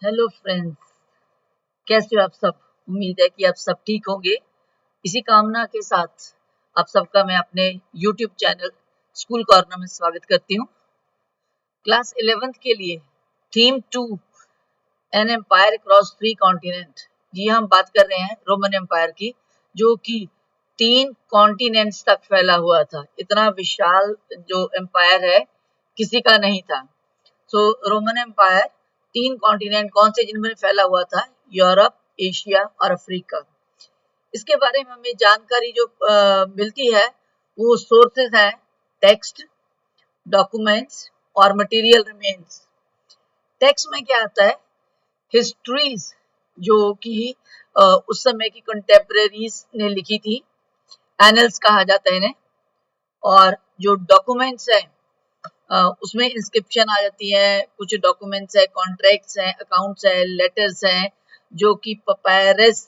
Hello friends, कैसे हो आप सब। उम्मीद है कि आप सब ठीक होंगे। इसी कामना के साथ आप सबका मैं अपने YouTube चैनल स्कूल कॉर्नर में स्वागत करती हूँ। क्लास 11th के लिए theme 2 an empire across 3 continent. जी हम बात कर रहे हैं रोमन एम्पायर की, जो कि 3 कॉन्टिनेंट्स तक फैला हुआ था। इतना विशाल जो एम्पायर है किसी का नहीं था। सो रोमन एम्पायर 3 कॉन्टिनेंट कौन से जिनमें फैला हुआ था? यूरोप, एशिया और अफ्रीका। इसके बारे में हमें जानकारी जो मिलती है वो सोर्सेज हैं टेक्स्ट, डॉक्यूमेंट्स और मटेरियल रिमेन्स। टेक्स्ट में क्या आता है? हिस्ट्रीज जो कि उस समय की कंटेम्परेरीज ने लिखी थी, एनल्स कहा जाता है इन्हें। और जो डॉक्यूमेंट्स हैं उसमें इंस्क्रिप्शन आ जाती है, कुछ डॉक्यूमेंट्स है, कॉन्ट्रैक्ट्स हैं, अकाउंट्स है, लेटर्स हैं, जो कि पपायरस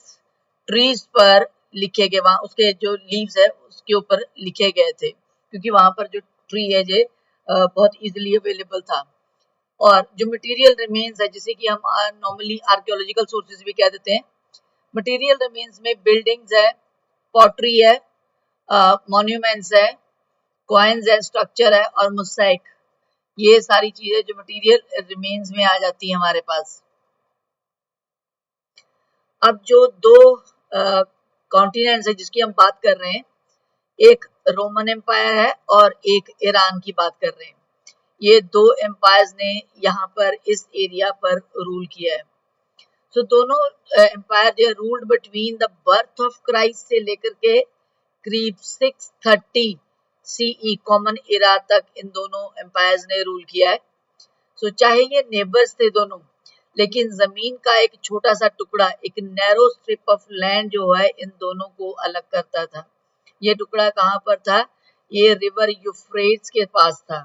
ट्रीज पर लिखे गए, वहां उसके जो लीव्स है उसके ऊपर लिखे गए थे, क्योंकि वहां पर जो ट्री है ये बहुत इजीली अवेलेबल था। और जो मटेरियल रिमेन्स है, जिसे कि हम नॉर्मली आर्कियोलॉजिकल सोर्सेज भी कह देते हैं। मटेरियल रिमेन्स में बिल्डिंग्स है, पॉटरी है, मॉन्यूमेंट्स है, कॉइन्स है, स्ट्रक्चर है और मोज़ेक। ये सारी चीजें जो मटेरियल रिमेन्स में आ जाती है हमारे पास। अब जो दो कॉन्टिनेंट्स है जिसकी हम बात कर रहे हैं, एक रोमन एम्पायर है और एक ईरान की बात कर रहे हैं। ये दो एम्पायर्स ने यहाँ पर इस एरिया पर रूल किया है। सो दोनों एम्पायर जो ruled between the birth of Christ से लेकर के करीब 630 सीई कॉमन एरा तक इन दोनों एम्पायर्स ने रूल किया है। सो चाहे ये नेबर्स थे दोनों, लेकिन जमीन का एक छोटा सा टुकड़ा, एक नैरो स्ट्रिप ऑफ लैंड जो है इन दोनों को अलग करता था। ये टुकड़ा कहाँ पर था? ये रिवर यूफ्रेट्स के पास था,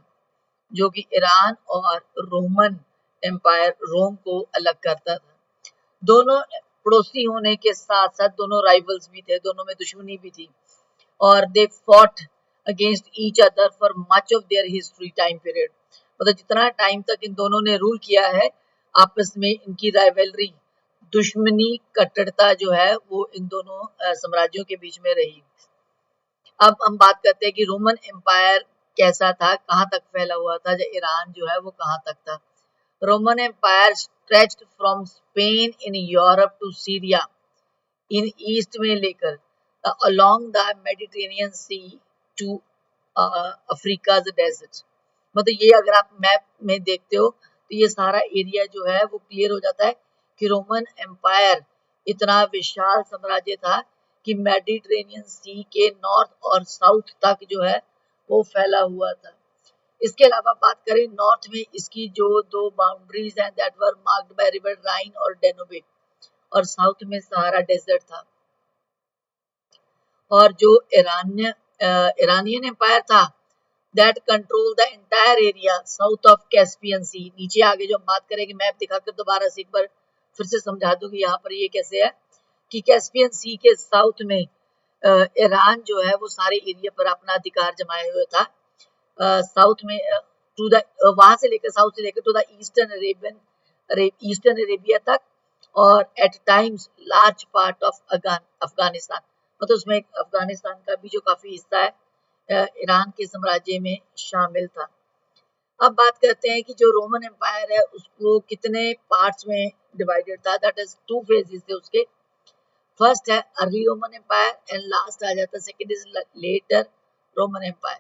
जो कि ईरान और रोमन एम्पायर रोम को अलग करता था। दोनों पड़ोसी होने के साथ साथ दोनों राइवल्स भी थे, दोनों में दुश्मनी भी थी, और they fought against each other for much of their history time period. मतलब जितना टाइम तक इन दोनों ने रूल किया है, आपस में इनकी राइवलरी, दुश्मनी, कट्टरता जो है वो इन दोनों साम्राज्यों के बीच में रही। अब हम बात करते हैं कि रोमन एम्पायर कैसा था, कहाँ तक फैला हुआ था, जो ईरान जो है वो कहाँ तक था। Roman empire stretched from Spain in Europe to Syria in east में लेकर along the Mediterranean sea to Africa desert. मतलब ये अगर आप मैप में देखते हो तो ये सारा एरिया जो है वो क्लियर हो जाता है कि रोमन एम्पायर इतना विशाल साम्राज्य था कि मेडिटेरेनियन सी के नॉर्थ और साउथ तक जो है वो फैला हुआ था। इसके अलावा बात करें नॉर्थ में, इसकी जो दो बाउंड्रीज हैं that were marked by river Rhine और डेनोबे, और साउथ में सहारा डेजर्ट था। और जो ईरानियन एम्पायर था that control the entire area south of Caspian sea. नीचे आगे जो हम बात करेंगे, मैप दिखाकर दोबारा से एक बार फिर से समझा दूं कि यहाँ पर ये कैसे है कि कैस्पियन सी के साउथ में ईरान जो है वो सारे एरिया पर अपना अधिकार जमाए हुए था। साउथ में टू द वहां से लेकर साउथ से लेकर टू द ईस्टर्न अरेबिया तक, और at times large part of Afghanistan. मतलब उसमें अफगानिस्तान का भी जो काफी हिस्सा है ईरान के साम्राज्य में शामिल था। अब बात करते हैं कि जो रोमन एम्पायर है उसको कितने पार्ट्स में डिवाइडेड था। दैट इज 2 फेजेस थे उसके। फर्स्ट है early Roman empire and last आ जाता है second is later Roman empire.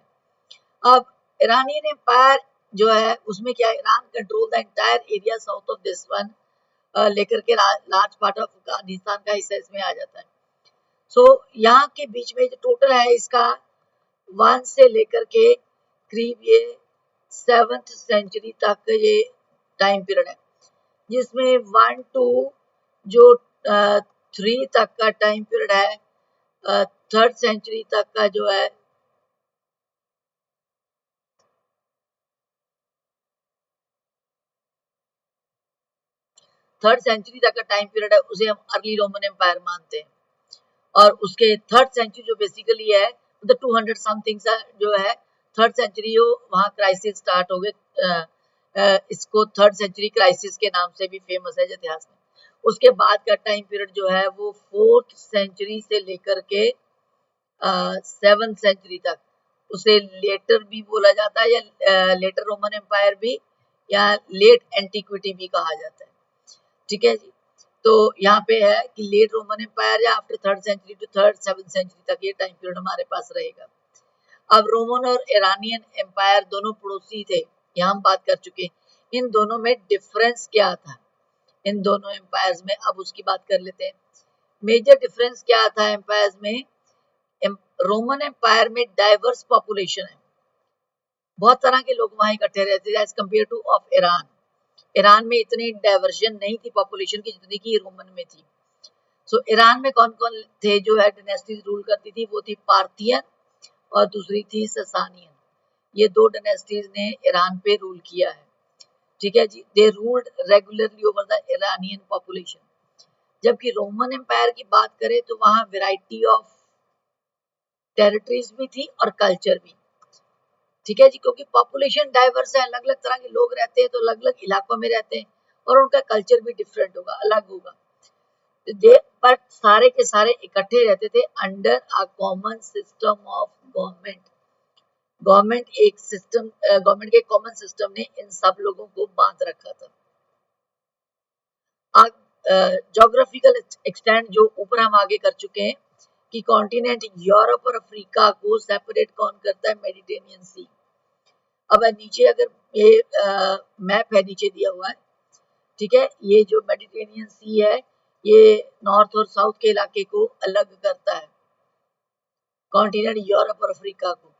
अब ईरानियन एम्पायर जो है उसमें क्या, Iran control the entire area south of this one, लेकर के लार्ज पार्ट ऑफ अफगानिस्तान का हिस्सा इसमें आ जाता है। सो यहाँ के बीच में जो टोटल है इसका 1 से लेकर के करीब ये 7th सेंचुरी तक ये टाइम पीरियड है, जिसमें 1 to जो 3 तक का टाइम पीरियड है, 3rd सेंचुरी तक का जो है 3rd सेंचुरी तक का टाइम पीरियड है, उसे हम अर्ली रोमन एम्पायर मानते हैं। और उसके 3rd सेंचुरी जो बेसिकली है मतलब 200 समथिंग जो है 3rd सेंचुरी, वहां क्राइसिस स्टार्ट हो गए इसको 3rd सेंचुरी क्राइसिस के नाम से भी फेमस है इतिहास में। उसके बाद का टाइम पीरियड जो है वो 4th सेंचुरी से लेकर के 7th सेंचुरी तक, उसे लेटर भी बोला जाता है या लेटर रोमन एम्पायर भी या लेट एंटिक्विटी भी कहा जाता है। ठीक है जी, तो यहाँ पे है कि लेट रोमन एम्पायर या after 3rd century to 3rd 7th century तक ये टाइम पीरियड हमारे पास रहेगा। अब रोमन और इरानियन एम्पायर दोनों पड़ोसी थे, यहाँ हम बात कर चुके। इन दोनों में डिफरेंस क्या था इन दोनों एम्पायर्स में, अब उसकी बात कर लेते हैं। मेजर डिफरेंस क्या था एम्पायर्स में? रोमन एम्पायर में डाइवर्स पॉपुलेशन है, बहुत तरह के लोग वहां इकट्ठे रहते थे as compare to of Iran. Iran में इतनी डाइवर्जन नहीं थी पॉपुलेशन की जितनी की रोमन में थी। सो ईरान में कौन कौन थे जो है डायनेस्टीज रूल करती थी? वो थी पार्थियन और दूसरी थी ससानियन। ये दो डायनेस्टीज ने ईरान पे रूल किया है। ठीक है जी, they ruled regularly over the Iranian population. जबकि रोमन एम्पायर की बात करें तो वहां वैरायटी ऑफ टेरिटरीज भी थी और कल्चर भी। ठीक है जी, क्योंकि पॉपुलेशन डाइवर्स है, अलग अलग तरह के लोग रहते हैं तो अलग अलग इलाकों में रहते हैं और उनका कल्चर भी डिफरेंट होगा, अलग होगा। बट सारे के सारे इकट्ठे रहते थे under a common system of government. Government के कॉमन सिस्टम ने इन सब लोगों को बांध रखा था। ज्योग्राफिकल एक्सटेंड जो ऊपर हम आगे कर चुके हैं कि कॉन्टिनेंट यूरोप और अफ्रीका को सेपरेट कौन करता है? मेडिटेरेनियन सी। अब नीचे अगर ये मैप है नीचे दिया हुआ है, ठीक है, ये जो मेडिटेरेनियन सी है ये नॉर्थ और साउथ के इलाके को अलग करता है, कॉन्टिनेंट यूरोप और अफ्रीका को।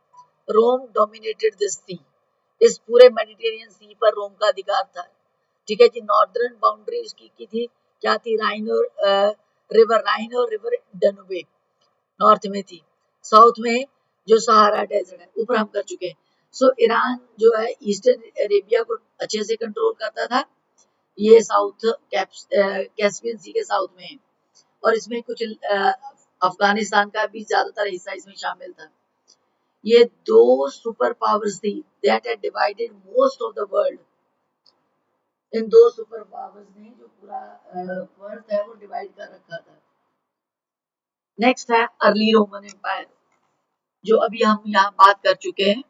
रोम डोमिनेटेड दिस सी, इस पूरे मेडिटेरेनियन सी पर रोम का अधिकार था। ठीक है जी, नॉर्दर्न बाउंड्री इसकी की थी क्या थी? रिवर राइन और रिवर डनुबे नॉर्थ में थी, साउथ में जो सहारा डेजर्ट है ऊपर हम कर चुके हैं। सो ईरान जो है ईस्टर्न अरेबिया को अच्छे से कंट्रोल करता था, ये साउथ कैस्पियन सी के साउथ में है और इसमें कुछ अफगानिस्तान का भी ज्यादातर हिस्सा इसमें शामिल था। ये दो सुपर पावर्स थी that had divided most of the world. इन दो सुपर पावर्स ने जो पूरा वर्ल्ड है वो डिवाइड कर रखा था। नेक्स्ट है अर्ली रोमन एम्पायर, जो अभी हम यहाँ बात कर चुके हैं।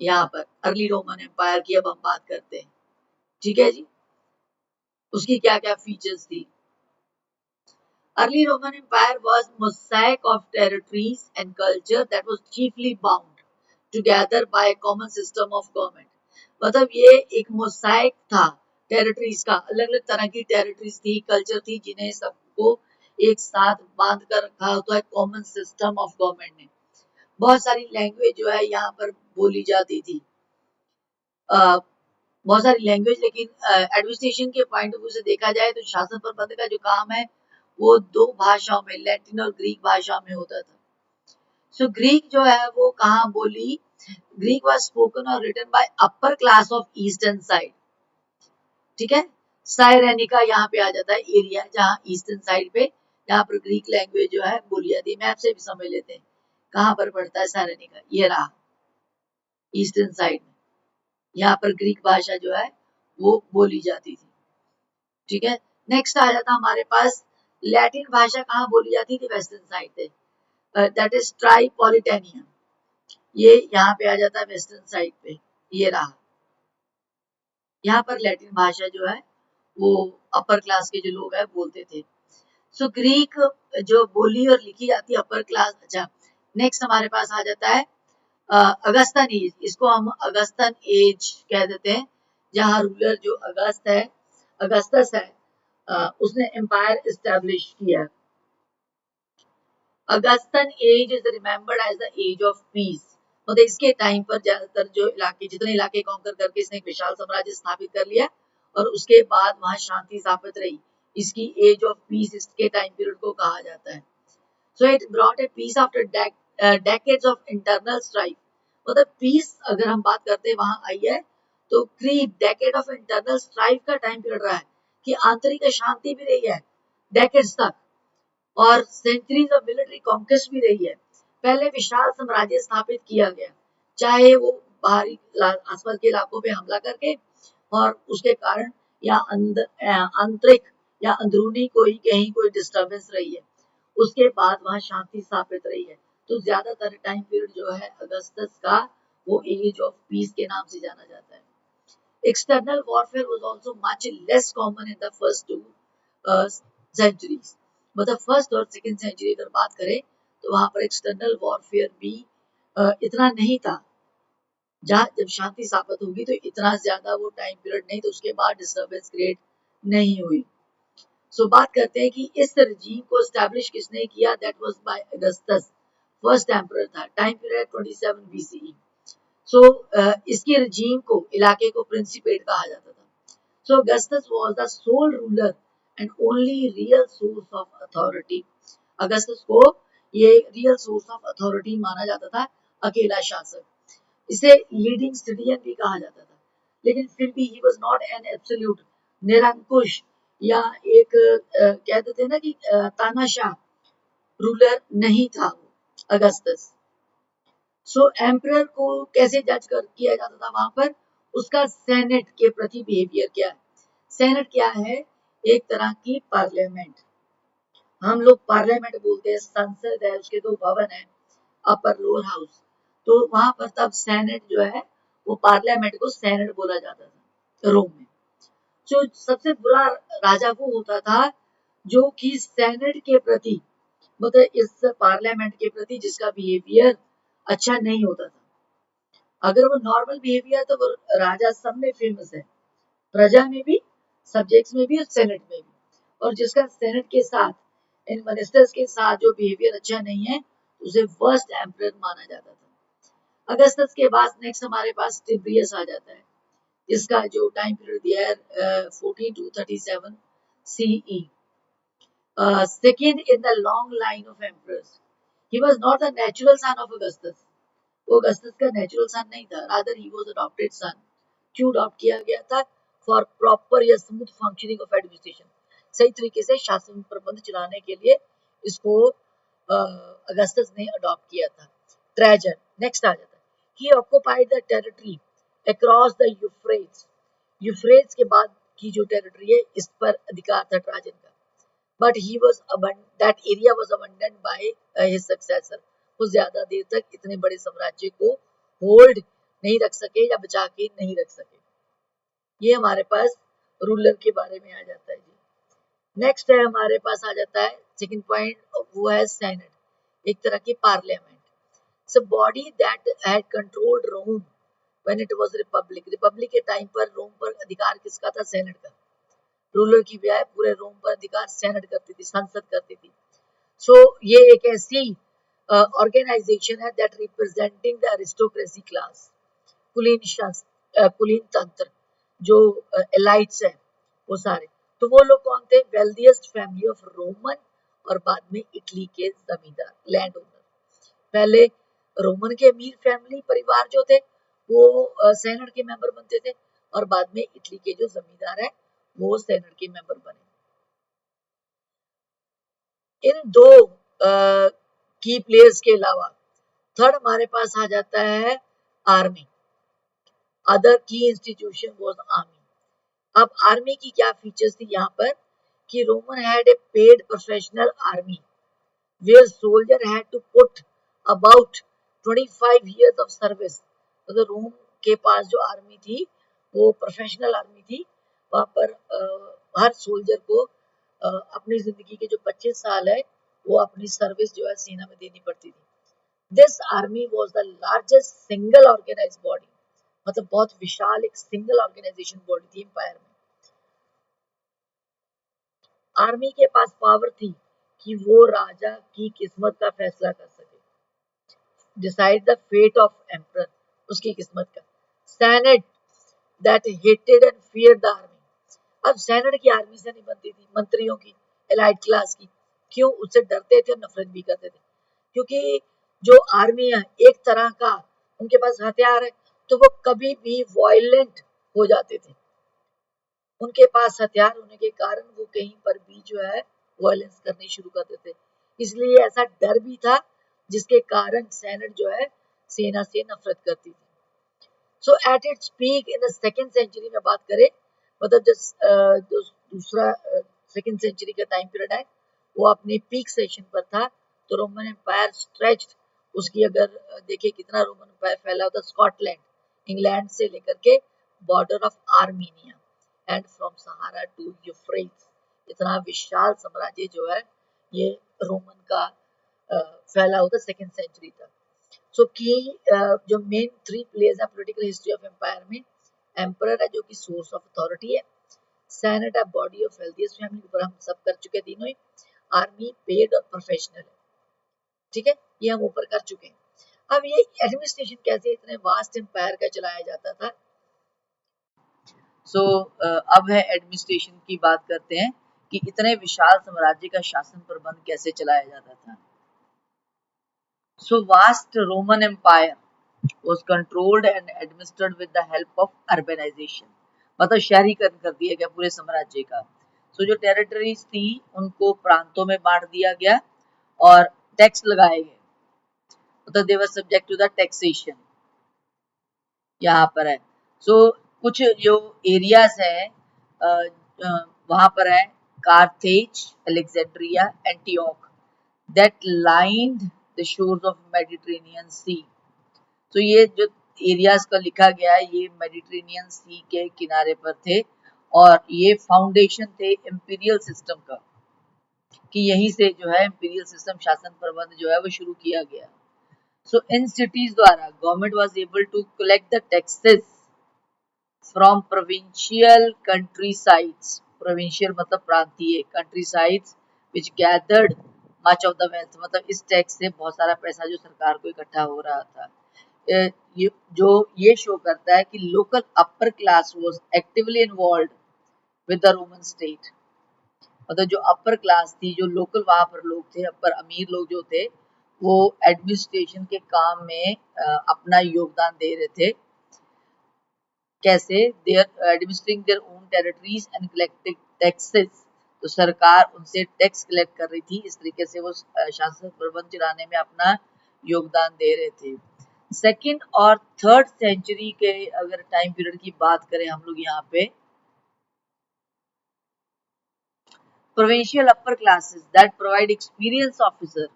यहाँ पर अर्ली रोमन एम्पायर की अब हम बात करते हैं। ठीक है जी, उसकी क्या क्या फीचर्स थी? Early Roman Empire was mosaic of territories and culture that was chiefly bound together by a common system of government। मतलब ये एक मोसाइक था टेरिटरीज का, अलग अलग तरह की टेरिटरीज थी, कल्चर थी, जिन्हें सबको एक साथ बांध कर रखा होता है कॉमन सिस्टम ऑफ गवर्नमेंट ने। बहुत सारी लैंग्वेज जो है यहाँ पर बोली जाती थी, बहुत सारी लैंग्वेज, लेकिन एडमिनिस्ट्रेशन के पॉइंट ऑफ व्यू से देखा जाए तो शासन प्रबंध का जो काम है वो दो भाषाओं में, लैटिन और ग्रीक भाषा में होता था। सो ग्रीक जो है वो कहाँ बोली? ग्रीक वाज स्पोकन और written by upper class of eastern side. ठीक है, साइरेनिका यहाँ पे आ जाता है एरिया जहाँ ईस्टर्न साइड पे, यहाँ पर ग्रीक लैंग्वेज जो है बोली जाती है। मैप से भी समझ लेते हैं कहाँ पर पड़ता है साइरेनिका, ये रहा ईस्टर्न साइड में, यहाँ पर ग्रीक भाषा जो है वो बोली जाती थी। ठीक है, नेक्स्ट आ जाता हमारे पास लैटिन भाषा कहाँ बोली जाती थी? वेस्टर्न साइड पे, दैट इज ट्राइपॉलिटेनियन, ये यहाँ पे आ जाता है वेस्टर्न साइड पे, ये रहा। यहाँ पर लैटिन भाषा जो है वो अपर क्लास के जो लोग हैं बोलते थे। सो ग्रीक जो बोली और लिखी जाती है अपर क्लास। अच्छा, नेक्स्ट हमारे पास आ जाता है अगस्तन एज, इसको हम अगस्तन एज कह देते हैं, जहाँ रूलर जो अगस्तस है उसने एम्पायर एस्टेब्लिश किया। Augustan age is remembered as the age of peace. मतलब इसके टाइम पर ज्यादातर जो जितने इलाके कॉन्कर करके इसने एक विशाल साम्राज्य स्थापित कर लिया और उसके बाद वहां शांति स्थापित रही। इसकी एज ऑफ पीस इसके टाइम पीरियड को कहा जाता है। So it brought a peace after decades of internal strife. मतलब पीस अगर हम बात करते हैं वहां आई है तो करीब डेकेड ऑफ इंटरनल स्ट्राइफ का टाइम पीरियड रहा है कि आंतरिक शांति भी रही है डेकेड्स तक, और सेंचुरीज ऑफ मिलिट्री कॉन्क्वेस्ट भी रही है। पहले विशाल साम्राज्य स्थापित किया गया, चाहे वो बाहरी आसपास के इलाकों पे हमला करके, और उसके कारण या आंतरिक या अंदरूनी कोई कहीं कोई डिस्टरबेंस रही है, उसके बाद वहां शांति स्थापित रही है। तो ज्यादातर टाइम पीरियड जो है अगस्तस का, वो एज ऑफ पीस के नाम से जाना जाता है। External warfare was also much less common in the first two centuries. मतलब फर्स्ट और सेकेंड सेंचुरी अगर बात करें तो वहां पर एक्सटर्नल वॉरफेयर भी इतना नहीं था। जहाँ जब शांति स्थापित होगी तो इतना ज्यादा वो टाइम पीरियड नहीं, तो उसके बाद डिस्टर्बेंस क्रिएट नहीं हुई। सो बात करते हैं कि इस रजीम को एस्टैब्लिश किसने किया, that was by Augustus, first emperor था। Time period 27 BCE। सो इसके रजीम को, इलाके को प्रिंसिपेट कहा जाता था। So Augustus was the sole ruler and only real source of authority. Augustus को ये रियल सोर्स ऑफ अथॉरिटी माना जाता था, अकेला शासक। इसे लीडिंग सिटिजन भी कहा जाता था, लेकिन फिर भी he was not an absolute, निरंकुश या एक कहते थे ना कि तानाशाह रूलर नहीं था वो अगस्टस। सो एम्परर को कैसे जज किया जाता था वहां पर, उसका सेनेट के प्रति बिहेवियर क्या है। सेनेट क्या है, एक तरह की पार्लियामेंट, हम लोग पार्लियामेंट बोलते हैं, संसद है, उसके दो भवन है, अपर लोअर हाउस। तो वहां पर तब सेनेट जो है वो पार्लियामेंट को सेनेट बोला जाता था रोम में। जो सबसे बुरा राजा वो होता था जो कि सेनेट के प्रति, मतलब इस पार्लियामेंट के प्रति जिसका बिहेवियर अच्छा नहीं होता था। अगर वो नॉर्मल बिहेवियर तो वो राजा सब में फेमस है, प्रजा में भी, सब्जेक्ट्स में भी और सेनेट में भी। और जिसका सेनेट के साथ, इन मिनिस्टर्स के साथ जो बिहेवियर अच्छा नहीं है, उसे वर्स्ट एम्परर माना जाता था। अगस्टस के बाद नेक्स्ट हमारे पास टिब्रियस आ जाता है, जिसका जो टाइम पीरियड दिया है 14 to 37 CE, second in the long line of emperors. He was not the natural son of Augustus. वो अगस्टस का नेचुरल सन नहीं था, रादर ही वाज अडॉप्टेड सन। क्यों अडॉप्ट किया गया था, फॉर प्रॉपर या स्मूथ फंक्शनिंग ऑफ एडमिनिस्ट्रेशन, सही तरीके से शासन प्रबंध चलाने के लिए इसको अगस्टस ने अडॉप्ट किया था। ट्रेजन नेक्स्ट आ जाता है। He occupied the territory across the Euphrates, Euphrates के बाद की जो टेरिटरी है इस पर अधिकार था ट्राजन का। But he was that area was abandoned by his successor. वो ज्यादा देर तक इतने बड़े साम्राज्य को होल्ड नहीं रख सके या बचा के नहीं रख सके। ये हमारे पास रूलर के बारे में आ जाता है जी। नेक्स्ट है हमारे पास आ जाता है सेकंड पॉइंट, वो है सेनेट, एक तरह की parliament. So body that had controlled Rome when it was republic. Republic के टाइम पर रोम पर अधिकार किसका था, सेनेट का। रूलर की बजाय पूरे रोम पर अधिकार सेनेट करती थी, संसद करती थी। सो ये एक ऐसी ऑर्गेनाइजेशन है that representing the aristocracy class, कुलीन तंत्र, जो एलाइट्स है वो सारे। तो वो लोग कौन थे, वेल्दिएस्ट फैमिली ऑफ रोमन और बाद में इटली के जमींदार, लैंड ओनर। पहले रोमन के अमीर फैमिली परिवार जो थे वो सेनेट के मेंबर बनते थे, और बाद में इटली के जो जमींदार है वो सेनेट के मेंबर बने। इन दो की प्लेयर्स के अलावा थर्ड हमारे पास आ जाता है आर्मी। अदर की इंस्टीट्यूशन वाज आर्मी। अब आर्मी की क्या फीचर्स थी यहाँ पर, कि Roman had a paid professional army where soldier had to put about 25 years of service. मतलब रोम के पास जो आर्मी थी वो प्रोफेशनल आर्मी थी। वहां पर हर सोल्जर को अपनी जिंदगी के जो 25 साल है वो अपनी सर्विस जो है सेना में देनी पड़ती थी। This army was the largest single organized body, मतलब बहुत विशाल एक सिंगल ऑर्गेनाइजेशन बॉडी थी एम्पायर में। आर्मी के पास पावर थी कि वो राजा की किस्मत का फैसला कर सके, decide the fate of emperor, उसकी किस्मत का। Senate that hated and feared the army. अब सेनेट की आर्मी से नहीं बनती थी, मंत्रियों की, एलाइट क्लास की। क्यों, उससे डरते थे और नफरत भी करते थे, क्योंकि जो आर्मी है एक तरह का, उनके पास हथियार है तो वो कभी भी वायलेंट हो जाते थे। उनके पास हथियार होने के कारण वो कहीं पर भी जो है वायलेंस करनी शुरू कर देते। इसलिए ऐसा डर भी था जिसके कारण सेनेट जो है सेना से नफरत करती थी। So at its peak in the second century में बात करें, मतलब जो दूसरा सेकेंड सेंचुरी का टाइम पीरियड है वो अपनी पीक सेशन पर था। तो रोमन एम्पायर स्ट्रेच्ड, उसकी अगर देखें कितना रोमन एम्पायर फैला होता, स्कॉटलैंड, इंग्लैंड से लेकर के border of Armenia and from Sahara to Euphrates, इतना विशाल साम्राज्य जो है ये रोमन का फैला होता सेकेंड सेंचुरी तक। सो की जो मेन थ्री प्लेयर्स है पॉलिटिकल हिस्ट्री ऑफ एम्पायर में, एम्परर है जो कि सोर्स ऑफ अथॉरिटी है, सेनेट है बॉडी ऑफ वेल्थिएस्ट फैमिली, ऊपर हम सब कर चुके हैं तीनों ही, आर्मी पेड और प्रोफेशनल है, ठीक है, ये हम ऊपर कर चुके हैं। अब ये एडमिनिस्ट्रेशन कैसे इतने वास्ट एम्पायर का चलाया जाता था। सो अब है एडमिनिस्ट्रेशन की बात करते हैं कि इतने विशाल साम्राज्य का शासन प्रबंध कैसे चलाया जाता था। So vast Roman Empire was controlled and administered with the help of urbanization, मतलब शहरीकरण कर दिया गया पूरे साम्राज्य का। So जो टेरिटरीज थी उनको प्रांतों में बांट दिया गया और टैक्स लगाए गए, मतलब they were subject to the taxation, यहाँ पर है। So कुछ जो एरियाज है वहां पर है Carthage, Alexandria, Antioch, that lined the shores of Mediterranean Sea. तो ये जो एरियाज का लिखा गया है ये मेडिटेरेनियन सी के किनारे पर थे और ये फाउंडेशन थे इंपीरियल सिस्टम का, कि यहीं से जो है इंपीरियल सिस्टम शासन प्रबंध जो है वो शुरू किया गया। सो इन सिटीज द्वारा government was able to collect the taxes from provincial country sides, provincial मतलब प्रांतीय, country sides which gathered much of the wealth, मतलब इस टैक्स से बहुत सारा पैसा जो सरकार को इकट्ठा हो रहा था। ये शो करता है कि local upper class was actively involve with the Roman state, मतलब जो अपर क्लास थी, जो लोकल वहां पर लोग थे, अपर अमीर लोग जो थे, वो एडमिनिस्ट्रेशन के काम में अपना योगदान दे रहे थे। कैसे? They're administering their own territories and collecting taxes, तो सरकार उनसे टैक्स कलेक्ट कर रही थी, इस तरीके से वो शासन प्रबंध चलाने में अपना योगदान दे रहे थे। सेकेंड और थर्ड सेंचुरी के अगर टाइम पीरियड की बात करें हम लोग यहाँ पे, provincial upper classes that provide experienced officer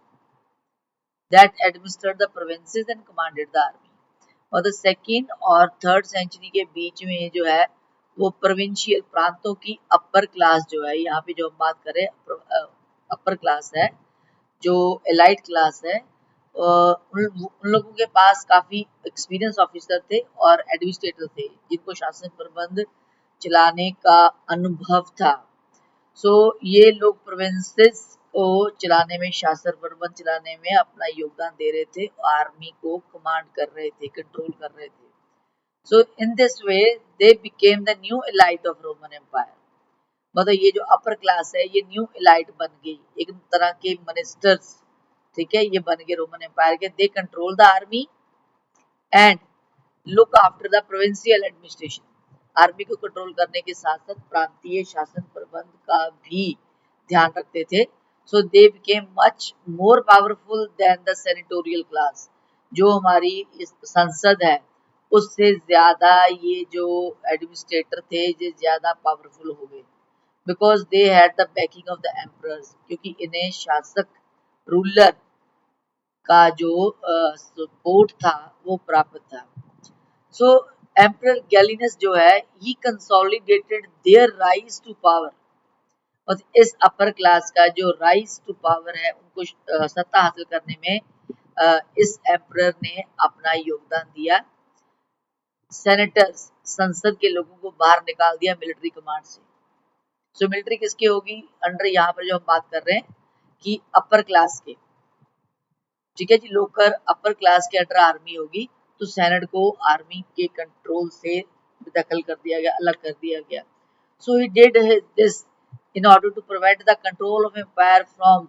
that administered the provinces and commanded the army, और द सेकेंड और थर्ड सेंचुरी के बीच में जो है वो प्रोविंशियल प्रांतों की अपर क्लास जो है, यहाँ पे जो हम बात करें अपर क्लास है, जो एलाइट क्लास है, उन लोगों के पास काफी एक्सपीरियंस ऑफिसर थे और एडमिनिस्ट्रेटर थे जिनको शासन प्रबंध चलाने का अनुभव था। सो ये लोग प्रोविंसेस को चलाने में, शासन प्रबंध चलाने में अपना योगदान दे रहे थे, आर्मी को कमांड कर रहे थे, कंट्रोल कर रहे थे। So in this way they became the new elite of Roman empire, मतलब ये जो अपर क्लास है ये न्यू एलाइट बन गई, एक तरह के मिनिस्टर्स, ठीक है, ये बन गए रोमन एम्पायर के। They control the army and look after the provincial administration, army को कंट्रोल करने के साथ साथ प्रांतीय शासन प्रबंध का भी ध्यान रखते थे। So they became much more powerful than the senatorial class, जो हमारी इस संसद है उससे ज्यादा ये जो एडमिनिस्ट्रेटर थे ये ज्यादा पावरफुल हो गए, because they had the banking of the emperors, क्योंकि इन्हें शासक रूलर का जो सपोर्ट था वो प्राप्त था। सो एम्परर गैलिनस जो है he consolidated their rise to power, और इस अपर क्लास का जो राइज टू पावर है उनको सत्ता हासिल करने में इस एम्परर ने अपना योगदान दिया। सेनेटर्स, संसद के लोगों को बाहर निकाल दिया मिलिट्री कमांड से। सो मिलिट्री किसकी होगी? अंडर यहाँ पर जो हम बात कर रहे हैं कि अपर क्लास के, ठीक है जी, लोकल अपर क्लास के अंडर आर्मी होगी, तो सेनेट को आर्मी के कंट्रोल से दखल कर दिया गया, अलग कर दिया गया। So he did this in order to prevent the control of empire from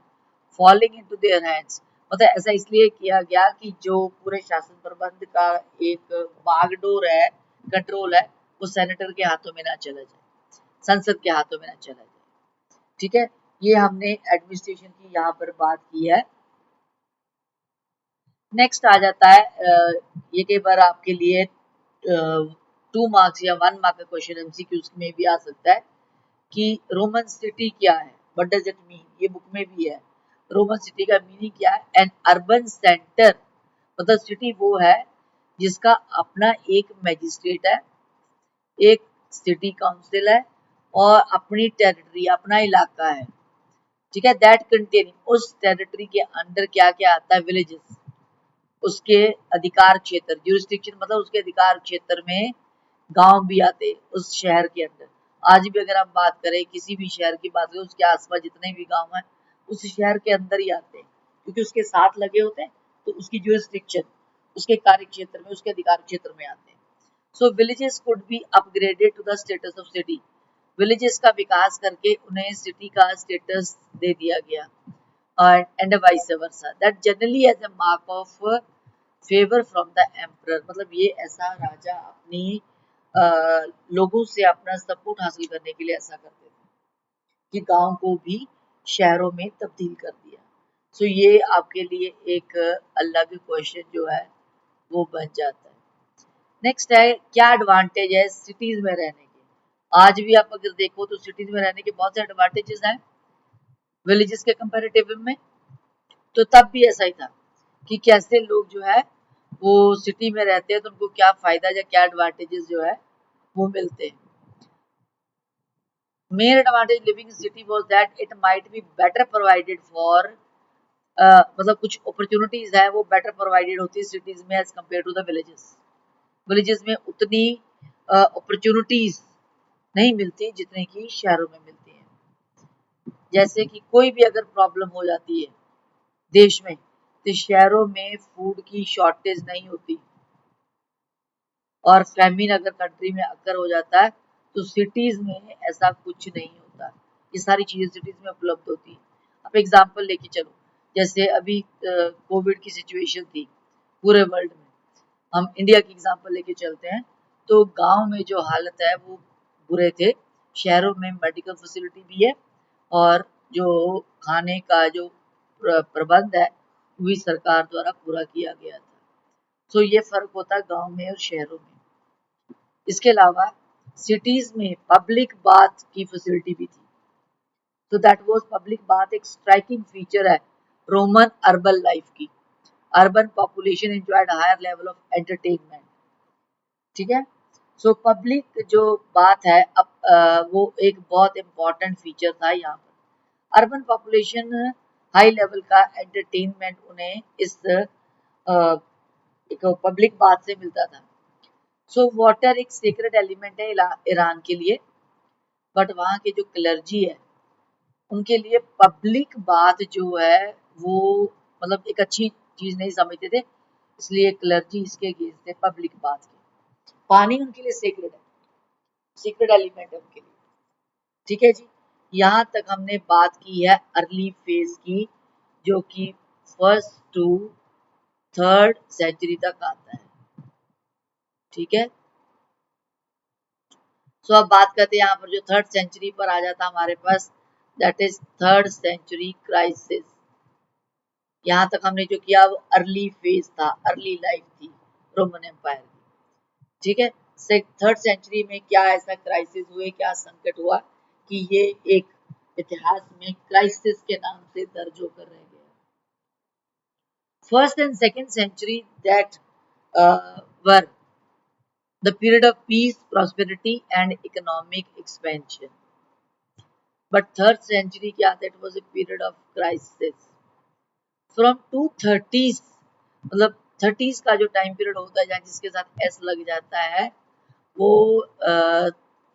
falling into their hands, मतलब ऐसा इसलिए किया गया कि जो पूरे शासन प्रबंध का एक बागडोर है, कंट्रोल है, वो सेनेटर के हाथों में ना चला जाए, संसद के हाथों में ना चला जाए, ठीक है। ये हमने एडमिनिस्ट्रेशन की यहाँ पर बात की है। नेक्स्ट आ जाता है ये कई बार आपके लिए 2 मार्क्स या 1 मार्क का क्वेश्चन एमसीक्यूज में भी आ सकता है कि रोमन सिटी क्या है, व्हाट डज इट मीन। ये बुक में भी है। रोमन सिटी का मीनिंग क्या है? एन अर्बन सेंटर, मतलब सिटी वो है जिसका अपना एक मैजिस्ट्रेट है, एक सिटी काउंसिल है और अपनी टेरिटरी, अपना इलाका है। ठीक है, दैट कंटेनिंग, उस टेरिटरी के अंडर क्या क्या आता है? विलेजेस, उसके अधिकार क्षेत्र, ज्यूरिसडिक्शन मतलब उसके अधिकार क्षेत्र में गांव भी आते उस शहर के अंदर। आज भी अगर हम बात करें किसी भी शहर की बात करें, उसके आसपास जितने भी गांव हैं उस शहर के अंदर ही आते हैं, क्योंकि उसके साथ लगे होते हैं, तो उसकी ज्यूरिसडिक्शन, उसके कार्य क्षेत्र में, उसके अधिकार क्षेत्र में आते हैं। So villages could be upgraded to the status of city, villages का विकास करके उन्हें सिटी का स्टेटस दे दिया गया। And vice versa, that generally as a mark of favour from the emperor, मतलब ये ऐसा राजा अपनी लोगों से अपना सपोर्ट हासिल करने के लिए ऐसा करते थे कि गांव को भी शहरों में तब्दील कर दिया। सो ये आपके लिए एक अलग क्वेश्चन जो है वो बन जाता है। नेक्स्ट है, क्या एडवांटेज है सिटीज में रहने के? आज भी आप अगर देखो तो सिटीज में रहने के बहुत से एडवांटेजेस हैं विलेजेस के कंपैरेटिव में। तो तब भी ऐसा ही था कि कैसे लोग जो है वो सिटी में रहते हैं तो उनको क्या फायदा या क्या एडवांटेजेस जो है वो मिलते हैं। Main advantage living in city was that it might be better provided for, मतलब कुछ अपॉर्चुनिटीज है वो बेटर प्रोवाइडेड होती है सिटीज में as compare to the villages. Villages में उतनी अपॉर्चुनिटीज नहीं मिलती जितने की शहरों में मिलती है। जैसे कि कोई भी अगर प्रॉब्लम हो जाती है देश में, तो शहरों में फूड की शॉर्टेज नहीं होती, और फैमिन अगर कंट्री में अगर हो जाता है तो सिटीज में ऐसा कुछ नहीं होता। ये सारी चीजें सिटीज में उपलब्ध होती है। अब एग्जांपल लेके चलो, जैसे अभी कोविड की सिचुएशन थी पूरे वर्ल्ड में, हम इंडिया की एग्जांपल लेके चलते हैं, तो गांव में जो हालत है वो बुरे थे, शहरों में मेडिकल फैसिलिटी भी है और जो खाने का जो प्रबंध है वो भी सरकार द्वारा पूरा किया गया था। तो ये फर्क होता है गांव में और शहरों में। इसके अलावा सिटीज में पब्लिक बाथ की फैसिलिटी भी थी। तो दैट वाज पब्लिक बाथ एक स्ट्राइकिंग फीचर है रोमन अर्बन लाइफ की। Urban population enjoyed higher level of entertainment. ठीक है, सो पब्लिक जो बात है अब वो एक बहुत इंपॉर्टेंट फीचर था यहाँ पर। अर्बन पॉपुलेशन हाई लेवल का एंटरटेनमेंट उन्हें इस एक पब्लिक बात से मिलता था। सो वाटर एक सीक्रेट एलिमेंट है ईरान के लिए, बट वहाँ के जो क्लर्जी है उनके लिए पब्लिक बात जो है वो मतलब एक अच्छी चीज नहीं समझते थे, इसलिए क्लर्जी इसके अगेंस्ट थे पब्लिक बात के। पानी उनके लिए सीक्रेट है, सीक्रेट एलिमेंट है उनके लिए। ठीक है जी, यहाँ तक हमने बात की है अर्ली फेज की, जो कि 1st to 3rd सेंचुरी तक आता है। ठीक है, सो अब बात करते हैं यहाँ पर जो 3rd सेंचुरी पर आ जाता हमारे पास, that is 3rd century crisis. यहाँ तक हमने जो किया वो अर्ली फेज था, अर्ली लाइफ थी रोमन एम्पायर की। ठीक है, 3rd सेंचुरी में क्या ऐसा क्राइसिस हुए, क्या संकट हुआ कि ये एक इतिहास में क्राइसिस के नाम से दर्ज होकर रह गया। 1st and 2nd century that were the period of peace, prosperity and economic expansion. But 3rd century क्या था? It was a period of crisis. From 230s, मतलब 30s का जो टाइम पीरियड होता है जिसके साथ एस लग जाता है वो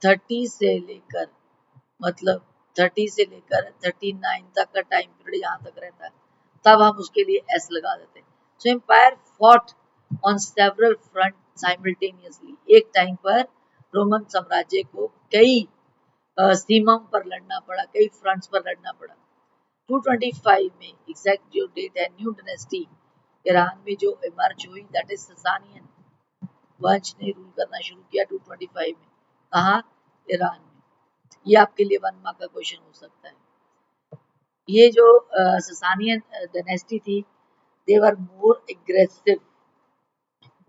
30 से लेकर मतलब 30 से लेकर 39 तक का टाइम पीरियड यहाँ तक रहता है, तब हम उसके लिए एस लगा देते हैं। So empire fought on several front simultaneously, एक टाइम पर रोमन साम्राज्य को कई सीमाओं पर लड़ना पड़ा, कई फ्रंट्स पर लड़ना पड़ा। 225 में एग्जैक्ट जो डेट है, न्यू डायनेस्टी ईरान में जो इमर्ज हुई, दैट इज ससानियन वंश ने रूल करना शुरू किया 225 में। कहाँ? ईरान में। ये आपके लिए 1 मार्क का क्वेश्चन हो सकता है। ये जो ससानियन डायनेस्टी थी, they were more aggressive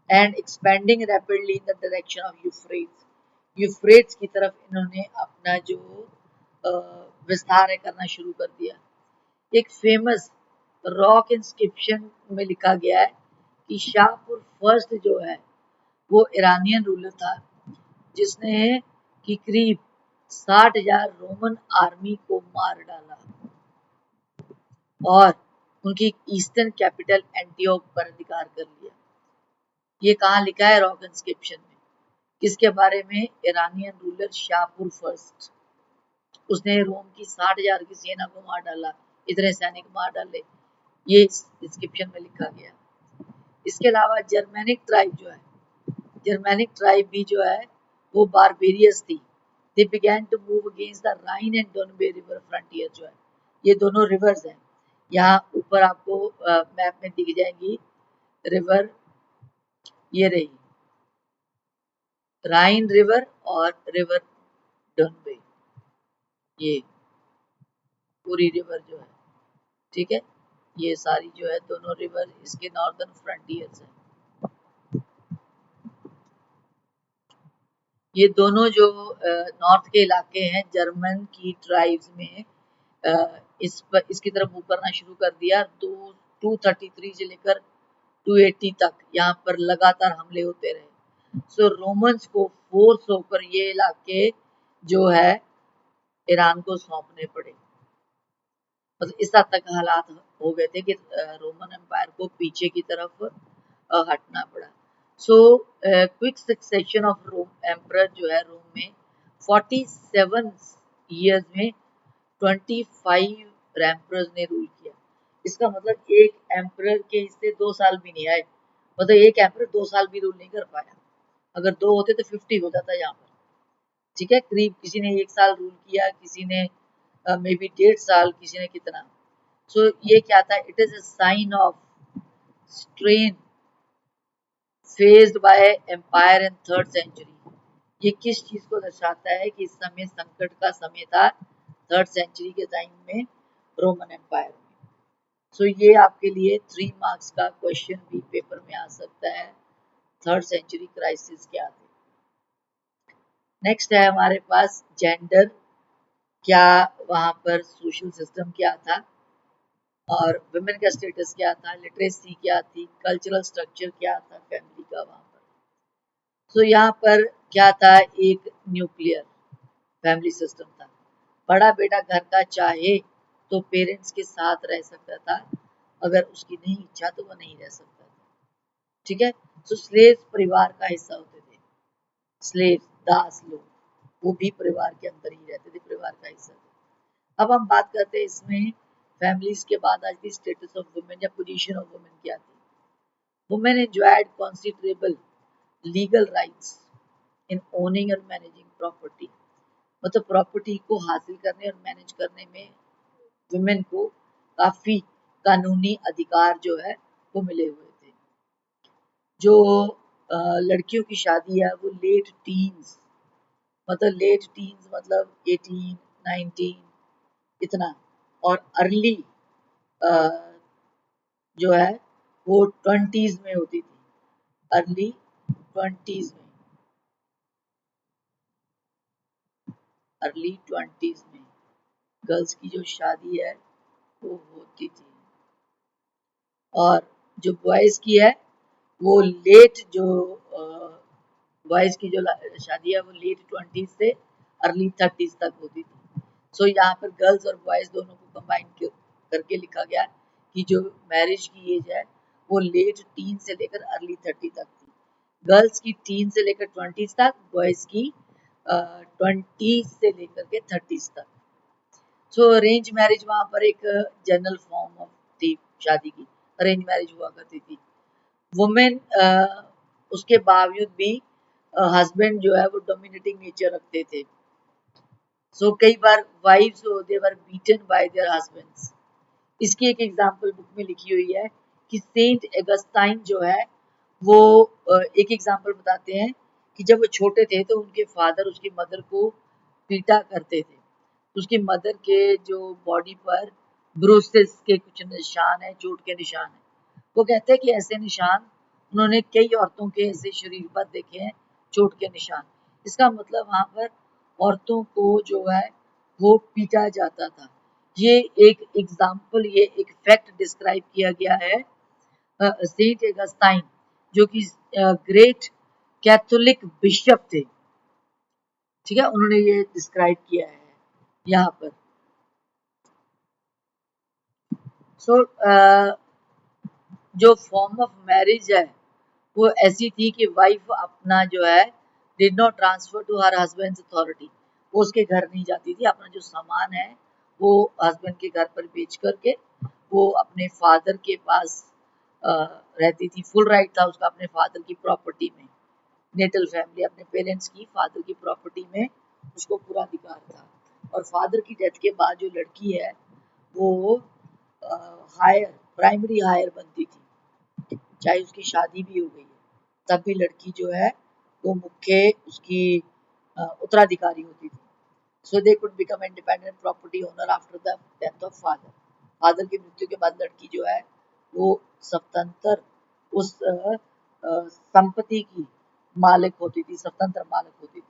and expanding rapidly in the direction of Euphrates. Euphrates की तरफ इन्होंने अपना जो विस्तार है करना शुरू कर दिया। एक फेमस रॉक इंस्क्रिप्शन में लिखा गया है कि शाहपुर फर्स्ट जो है वो ईरानियन रूलर था जिसने कि करीब 60,000 रोमन आर्मी को मार डाला और उनकी ईस्टर्न कैपिटल एंटियोक पर अधिकार कर लिया। ये कहाँ लिखा है? रॉक इंस्क्रिप्शन में। किसके बारे में? Iranian ruler Shahpur first. उसने रोम की 60,000 की सेना को मार डाला, इतने सैनिक मार डाले, ये इंस्क्रिप्शन में लिखा गया। इसके अलावा जर्मेनिक ट्राइब जो है, जर्मेनिक ट्राइब भी जो है वो बारबेरियस थी। They began to move against the Rhine and Danube river frontier जो है, ये दोनों रिवर्स हैं। यहाँ ऊपर आपको मैप में दिख जाएंगी रिवर, ये रही राइन रिवर और रिवर डोनबे, ये पूरी रिवर जो है, ठीक है, ये सारी जो है दोनों रिवर इसके नॉर्दर्न फ्रंटियर्स है। ये दोनों जो नॉर्थ के इलाके हैं जर्मन की ट्राइब्स में इसकी तरफ मूव करना शुरू कर दिया। 233 से लेकर 280 तक यहाँ पर लगातार हमले होते रहे। सो रोमन्स को फोर्स होकर ये इलाके जो है ईरान को सौंपने पड़े। मतलब इस हद तक हालात हो गए थे कि रोमन एम्पायर को पीछे की तरफ हटना पड़ा। So quick succession of Rome emperor जो है रोम में 47 ईयर्स में 25 एम्परर्स ने रूल किया। इसका मतलब एक एम्परर के हिस्से 2 साल भी नहीं आए, मतलब एक एम्परर 2 साल भी रूल नहीं कर पाया। अगर 2 होते तो 50 हो जाता यहाँ पर, ठीक है। करीब किसी ने 1 साल रूल किया, किसी ने मे बी 1.5 साल, किसी ने कितना। सो ये क्या था? It is a sign of strain faced by empire in 3rd century. ये किस चीज को दर्शाता है कि इस समय संकट का समय था 3rd सेंचुरी के टाइम में रोमन एम्पायर में। सो ये आपके लिए 3 मार्क्स का क्वेश्चन भी पेपर में आ सकता है। 3rd सेंचुरी क्राइसिस क्या थे। नेक्स्ट है हमारे पास जेंडर, क्या वहां पर सोशल सिस्टम क्या था और वुमेन का स्टेटस क्या था, लिटरेसी क्या थी, कल्चरल स्ट्रक्चर क्या था फैमिली का वहां पर। तो यहाँ पर क्या था? एक न्यूक्लियर फैमिली सिस्टम था। बड़ा बेटा घर का चाहे तो पेरेंट्स के साथ रह सकता था, अगर उसकी नहीं इच्छा तो वो नहीं रह सकता था, ठीक है। तो स्लेव परिवार का हिस्सा होते थे, स्लेव दास लोग, वो भी परिवार के अंदर ही रहते थे, परिवार का हिस्सा थे। अब हम बात करते हैं इसमें फैमिलीज के बाद आज की स्टेटस ऑफ वुमेन या पोजीशन ऑफ वुमेन क्या थी। Women enjoyed considerable legal rights in owning और मैनेजिंग प्रॉपर्टी। मतलब प्रॉपर्टी को हासिल करने और मैनेज करने में वुमेन को काफी कानूनी अधिकार जो है वो मिले हुए थे। जो लड़कियों की शादी है वो लेट टीन्स, मतलब लेट टीन्स मतलब 18, 19 इतना, और अर्ली जो है वो 20s में होती थी, अर्ली 20s में, अर्ली 20s में गर्ल्स की जो शादी है वो होती थी। और जो बॉयज की है वो लेट, जो बॉयज की जो शादी है वो लेट 20s से अर्ली 30s तक होती थी। सो यहाँ पर गर्ल्स और बॉयज दोनों को कंबाइन करके लिखा गया कि जो मैरिज की एज है वो लेट टीन से लेकर अर्ली 30 तक थी। गर्ल्स की टीन से लेकर 20s तक, बॉयज की 20 से लेकर के 30s तक। सो अरेंज मैरिज वहां पर एक जनरल फॉर्म ऑफ थी शादी की, अरेंज मैरिज हुआ करती थी। वुमेन उसके बावजूद भी हस्बैंड जो है वो डोमिनेटिंग नेचर रखते थे। सो कई बार wives they were beaten by their husbands. इसकी एक एग्जांपल बुक में लिखी हुई है कि सेंट अगस्टाइन जो है वो एक एग्जांपल बताते हैं कि जब वो छोटे थे तो उनके फादर उसकी मदर को पीटा करते थे। उसकी मदर के जो बॉडी पर ब्रूसेस के कुछ निशान है, चोट के निशान है। वो कहते हैं कि ऐसे निशान उन्होंने कई औरतों के ऐसे शरीर पर देखे हैं चोट के निशान। इसका मतलब वहां पर औरतों को जो है वो पीटा जाता था। ये एक एग्जाम्पल, ये एक फैक्ट डिस्क्राइब किया गया है सेंट एगस्टाइन, जो कि ग्रेट कैथोलिक बिशप थे, ठीक है, उन्होंने ये डिस्क्राइब किया है यहाँ पर। सो जो फॉर्म ऑफ मैरिज है वो ऐसी थी कि वाइफ अपना जो है did not transfer to her husband's authority, वो उसके घर नहीं जाती थी, अपना जो सामान है वो हस्बैंड के घर पर बेच करके वो अपने फादर के पास रहती थी। फुल राइट था उसका अपने फादर की प्रॉपर्टी में, नेटल फैमिली अपने पेरेंट्स की फादर की प्रॉपर्टी में उसको पूरा अधिकार था। और फादर की डेथ के बाद जो लड़की है वो हायर प्राइमरी हायर बनती थी, चाहे उसकी शादी भी हो गई है तब भी लड़की जो है वो मुख्य उसकी उत्तराधिकारी होती थी। So they could become independent property owner after the death of father. Father की मृत्यु के बाद लड़की जो है वो स्वतंत्र उस संपत्ति की मालिक होती थी, स्वतंत्र मालिक होती थी।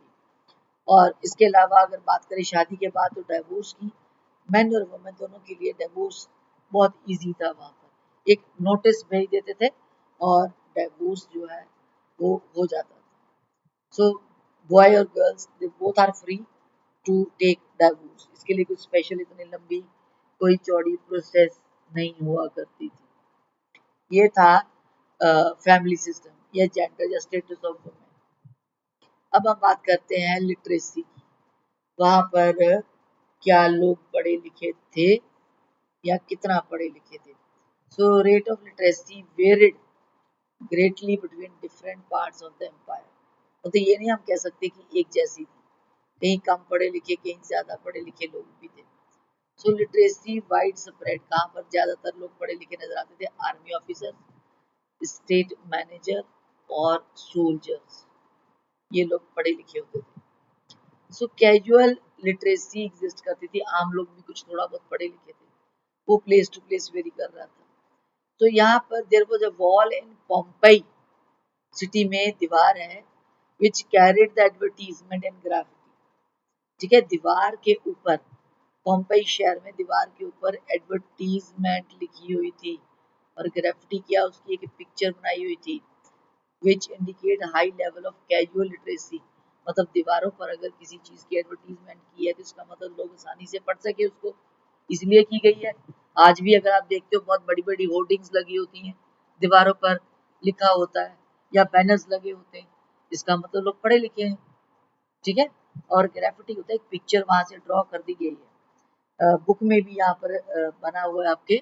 और इसके अलावा अगर बात करें शादी के बाद तो डिवोर्स की मैन और वुमेन दोनों के लिए डिवोर्स बहुत इजी था। वहां पर एक नोटिस भेज देते थे और डिवोर्स जो है वो हो जाता था। सो बॉय और girls they both are free to take divorce. इसके लिए कुछ स्पेशल इतनी लंबी कोई चौड़ी प्रोसेस नहीं हुआ करती थी। ये था फैमिली सिस्टम या जेंडर या स्टेटस ऑफ वुमेन। अब हम बात करते हैं लिटरेसी की। वहां पर क्या लोग पढ़े लिखे थे या कितना पढ़े लिखे थे। So rate of literacy varied greatly between different parts of the empire. तो ये नहीं हम कह सकते कि एक जैसी थी, कहीं कम पढ़े लिखे कहीं ज्यादा पढ़े लिखे लोग भी थे। सो लिटरेसी वाइड स्प्रेड, कहाँ पर ज्यादातर लोग पढ़े लिखे नजर आते थे, आर्मी ऑफिसर, स्टेट मैनेजर और सोल्जर्स, ये लोग पढ़े लिखे होते थे। सो कैजुअल लिटरेसी एग्जिस्ट करती थी, आम लोग भी कुछ थोड़ा बहुत पढ़े लिखे थे, वो प्लेस टू प्लेस वेरी कर रहा था। तो यहाँ पर there was a wall in Pompeii city में दीवार है which carried the advertisement in graffiti, ठीक है, दीवार के ऊपर पोम्पई शहर में दीवार के ऊपर एडवर्टीजमेंट लिखी हुई थी और ग्राफिटी किया उसकी एक पिक्चर बनाई हुई थी which indicate high level of casual literacy. मतलब दीवारों पर अगर किसी चीज की एडवर्टीजमेंट की है तो इसका मतलब लोग आसानी से पढ़ सके उसको, इसलिए की गई है। आज भी अगर आप देखते हो बहुत बड़ी बड़ी होर्डिंग्स लगी होती हैं, दीवारों पर लिखा होता है या बैनर्स लगे होते हैं, इसका मतलब लोग पढ़े लिखे हैं, ठीक है। और ग्राफिटी होता है एक पिक्चर वहां से ड्रॉ कर दी गई है। बुक में भी यहाँ पर बना हुआ है आपके।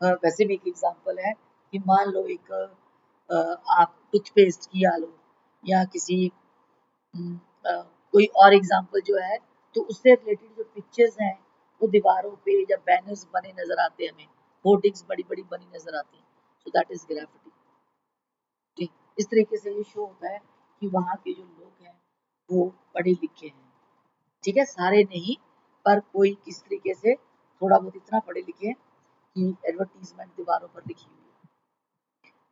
वैसे भी एक एग्जांपल है कि मान लो एक आप टूथपेस्ट की लो या किसी कोई और एग्जांपल जो है, तो उससे रिलेटेड जो पिक्चर्स हैं वो दीवारों पे या बैनर्स बने नजर आते हैं, हमें होर्डिंग्स बड़ी बड़ी बनी नजर आती हैं। सो दैट इज ग्राफिटी, ठीक। इस तरीके से ये शो होता है कि वहाँ के जो लोग हैं वो पढ़े लिखे हैं, ठीक है, सारे नहीं पर कोई किस तरीके से थोड़ा बहुत इतना पढ़े लिखे हैं कि एडवर्टीजमेंट दीवारों पर लिखी हुई है।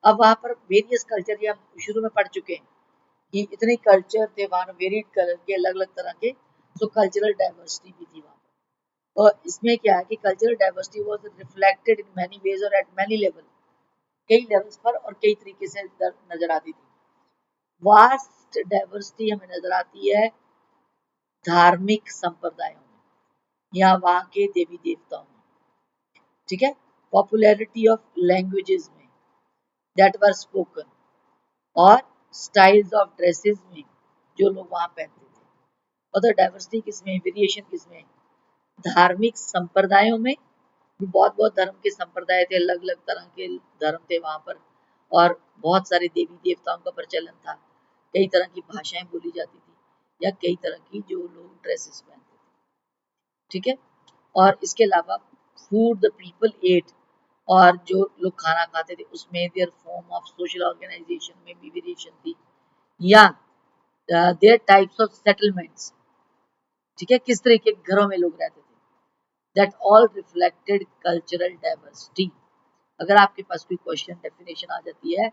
अब वहाँ पर वेरियस कल्चर, ये हम शुरू में पढ़ चुके हैं कि इतने कल्चर थे वहाँ, वेरिड कलर के अलग अलग तरह के, तो कल्चरल डाइवर्सिटी भी थी वहाँ पर। और इसमें क्या है कि cultural diversity was reflected in many ways और एट मैनी लेवल, कई लेवल्स पर और कई तरीके से नजर आती थी। वास्ट डाइवर्सिटी हमें नजर आती है धार्मिक संप्रदायों में या वहाँ के देवी देवताओं में, ठीक है, पॉपुलैरिटी ऑफ लैंग्वेजेस में दैट वर स्पोकन और स्टाइल्स ऑफ ड्रेसेस में जो लोग वहाँ पहनते थे। और डाइवर्सिटी किसमें, वेरिएशन किसमें, धार्मिक संप्रदायों में भी बहुत बहुत धर्म के संप्रदाय थे, अलग अलग तरह के धर्म थे वहाँ पर, और बहुत सारे देवी देवताओं का प्रचलन था, कई तरह की भाषाएं बोली जाती थी या कई तरह की जो लोग ड्रेसेस पहनते थे, ठीक है। और इसके अलावा फूड द पीपल एट, और जो लोग खाना खाते थे उसमें their form of social organization में भी वेरिएशन थी, या देयर टाइप्स ऑफ सेटलमेंट्स, ठीक है, किस तरह के घरों में लोग रहते थे, that all reflected cultural diversity. अगर आपके पास कोई क्वेश्चन डेफिनेशन आ जाती है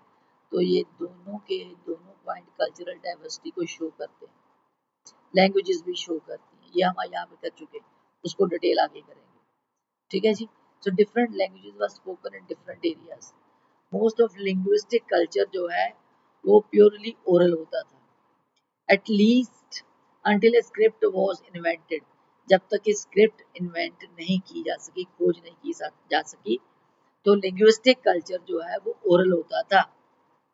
तो ये दोनों पॉइंट कल्चरल डाइवर्सिटी को शो करते हैं, लैंग्वेजेस भी शो करती हैं, ये हम यहाँ पे कर चुके हैं, उसको डिटेल आगे करेंगे। ठीक है जी। So different languages were spoken in different areas. Most of linguistic culture जो है वो प्योरली ओरल होता था, at least until script was invented, जब तक कि स्क्रिप्ट इन्वेंट नहीं की जा सकी, खोज नहीं की जा सकी, तो लिंग्विस्टिक कल्चर जो है वो ओरल होता था,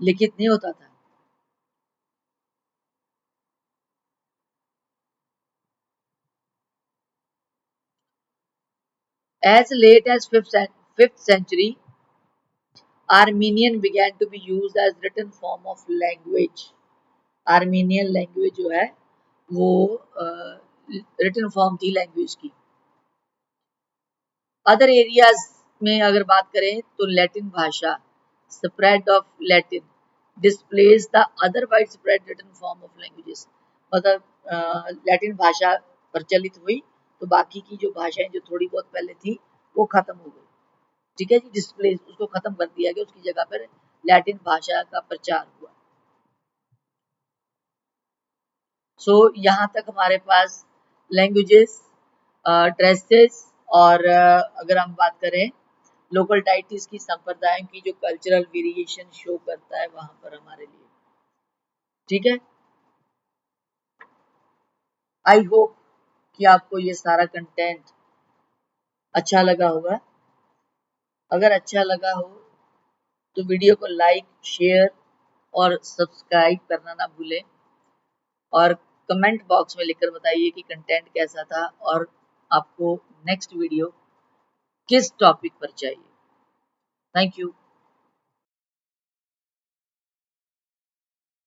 लिखित नहीं होता था। As late as 5th century, Armenian began to be used as written form of language. Armenian language जो है वो रिटन फॉर्म थी लैंग्वेज की। अदर एरियाज में अगर बात करें तो लैटिन भाषा, spread of Latin displace the other wide spread written form of languages. मतलब लैटिन भाषा प्रचलित हुई तो बाकी की जो भाषाएं जो थोड़ी बहुत पहले थी वो खत्म हो गई। ठीक है जी, डिस्प्लेस उसको खत्म कर दिया गया, उसकी जगह पर लैटिन भाषा का प्रचार हुआ। सो यहाँ तक हमारे पास लैंग्वेजेस, ड्रेसेस और अगर हम बात करें लोकल डाइटीज की, संप्रदायों की जो कल्चरल वेरिएशन शो करता है वहां पर हमारे लिए। ठीक है, आई होप कि आपको ये सारा कंटेंट अच्छा लगा होगा। अगर अच्छा लगा हो तो वीडियो को लाइक, शेयर और सब्सक्राइब करना ना भूलें, और कमेंट बॉक्स में लिखकर बताइए कि कंटेंट कैसा था और आपको नेक्स्ट वीडियो किस टॉपिक पर चाहिए। Thank you.